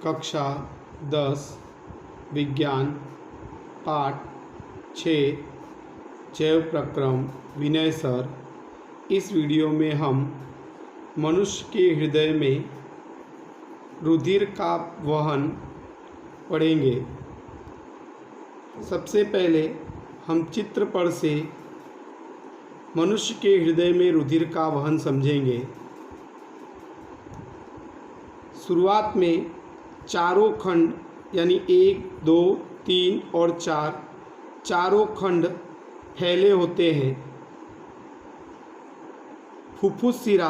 कक्षा 10 विज्ञान पाठ 6 जैव प्रक्रम विनय सर। इस वीडियो में हम मनुष्य के हृदय में रुधिर का वहन पढ़ेंगे। सबसे पहले हम चित्रपट से मनुष्य के हृदय में रुधिर का वहन समझेंगे। शुरुआत में चारों खंड यानी 1, 2, 3 और 4 चारों खंड फैले होते हैं। फुफ्फुस शिरा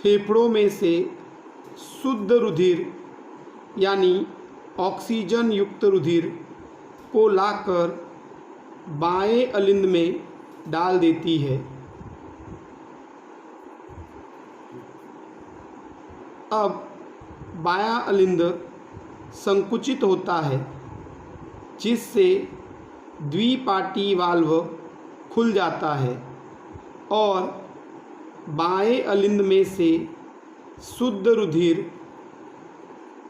फेफड़ों में से शुद्ध रुधिर यानी ऑक्सीजन युक्त रुधिर को लाकर बाएं अलिंद में डाल देती है। अब बायां अलिंद संकुचित होता है, जिससे द्विपाटी वाल्व खुल जाता है और बाएं अलिंद में से शुद्ध रुधिर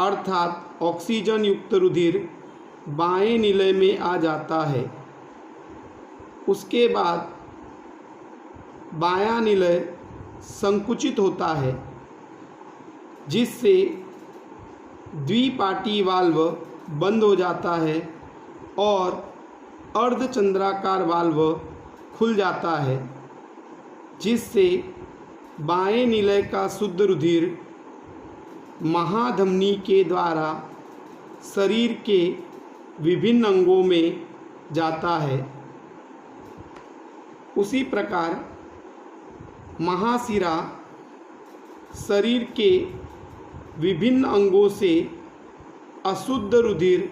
अर्थात ऑक्सीजन युक्त रुधिर बाएं निलय में आ जाता है। उसके बाद बायां निलय संकुचित होता है, जिससे द्विपाटी वाल्व बंद हो जाता है और अर्धचंद्राकार वाल्व खुल जाता है, जिससे बाएं निलय का शुद्ध रुधिर महाधमनी के द्वारा शरीर के विभिन्न अंगों में जाता है। उसी प्रकार महाशिरा शरीर के विभिन्न अंगों से अशुद्ध रुधिर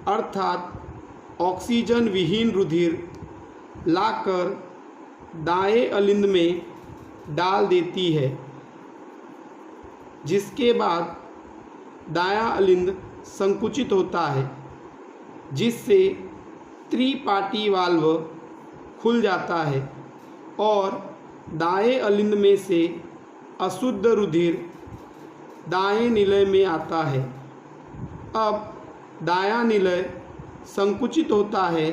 अर्थात ऑक्सीजन विहीन रुधिर लाकर दाएं अलिंद में डाल देती है, जिसके बाद दायां अलिंद संकुचित होता है, जिससे त्रिपाटी वाल्व खुल जाता है और दाएं अलिंद में से अशुद्ध रुधिर दाएं निलय में आता है। अब दायां निलय संकुचित होता है,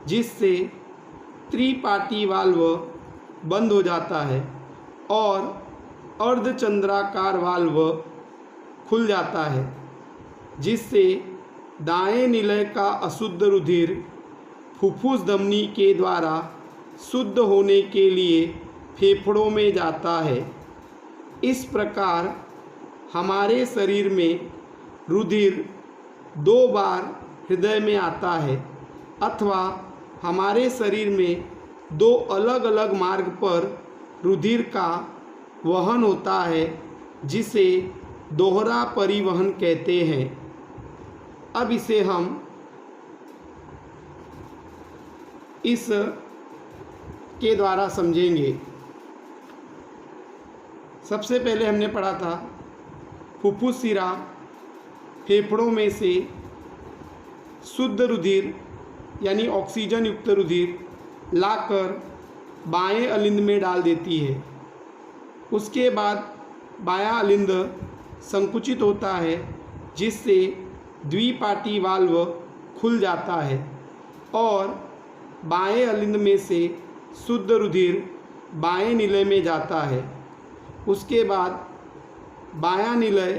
जिससे त्रिपाटी वाल्व बंद हो जाता है और अर्धचंद्राकार वाल्व खुल जाता है, जिससे दाएं निलय का अशुद्ध रुधिर फुफ्फुस धमनी के द्वारा शुद्ध होने के लिए फेफड़ों में जाता है। इस प्रकार हमारे शरीर में रुधिर 2 बार हृदय में आता है, अथवा हमारे शरीर में 2 अलग अलग मार्ग पर रुधिर का वहन होता है, जिसे दोहरा परिवहन कहते हैं। अब इसे हम इस के द्वारा समझेंगे। सबसे पहले हमने पढ़ा था फुफ्फुस शिरा फेफड़ों में से शुद्ध रुधिर यानी ऑक्सीजन युक्त रुधिर लाकर बाएं अलिंद में डाल देती है। उसके बाद बायां अलिंद संकुचित होता है, जिससे द्विपाटी वाल्व खुल जाता है और बाएं अलिंद में से शुद्ध रुधिर बाएं निलय में जाता है। उसके बाद बायां निलय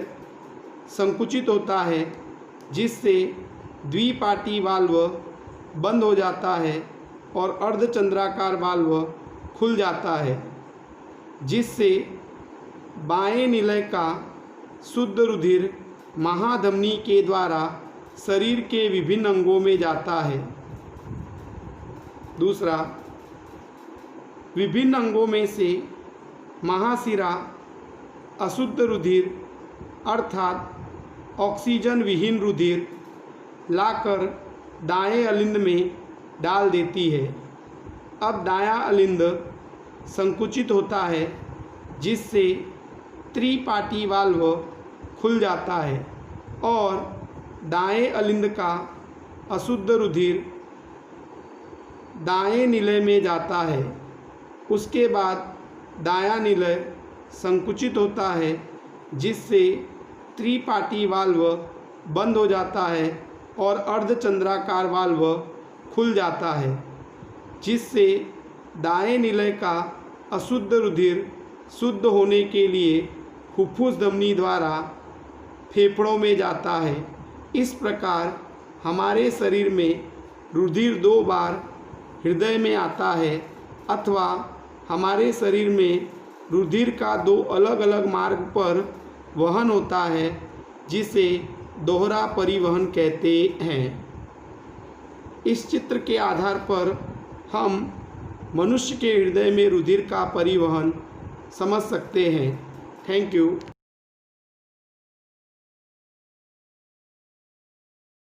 संकुचित होता है, जिससे द्विपाटी वाल्व बंद हो जाता है और अर्धचंद्राकार वाल्व खुल जाता है, जिससे बाएं निलय का शुद्ध रुधिर महाधमनी के द्वारा शरीर के विभिन्न अंगों में जाता है। दूसरा, विभिन्न अंगों में से महाशिरा अशुद्ध रुधिर अर्थात ऑक्सीजन विहीन रुधिर लाकर दाएं अलिंद में डाल देती है। अब दायां अलिंद संकुचित होता है, जिससे त्रिपाटी वाल्व खुल जाता है और दाएं अलिंद का अशुद्ध रुधिर दाएं निलय में जाता है। उसके बाद दायां निलय संकुचित होता है, जिससे त्रिपाटी वाल्व बंद हो जाता है और अर्धचंद्राकार वाल्व खुल जाता है, जिससे दाएं निलय का अशुद्ध रुधिर शुद्ध होने के लिए फुफ्फुस धमनी द्वारा फेफड़ों में जाता है। इस प्रकार हमारे शरीर में रुधिर 2 बार हृदय में आता है, अथवा हमारे शरीर में रुधिर का 2 अलग अलग मार्ग पर वहन होता है, जिसे दोहरा परिवहन कहते हैं। इस चित्र के आधार पर हम मनुष्य के हृदय में रुधिर का परिवहन समझ सकते हैं। Thank you.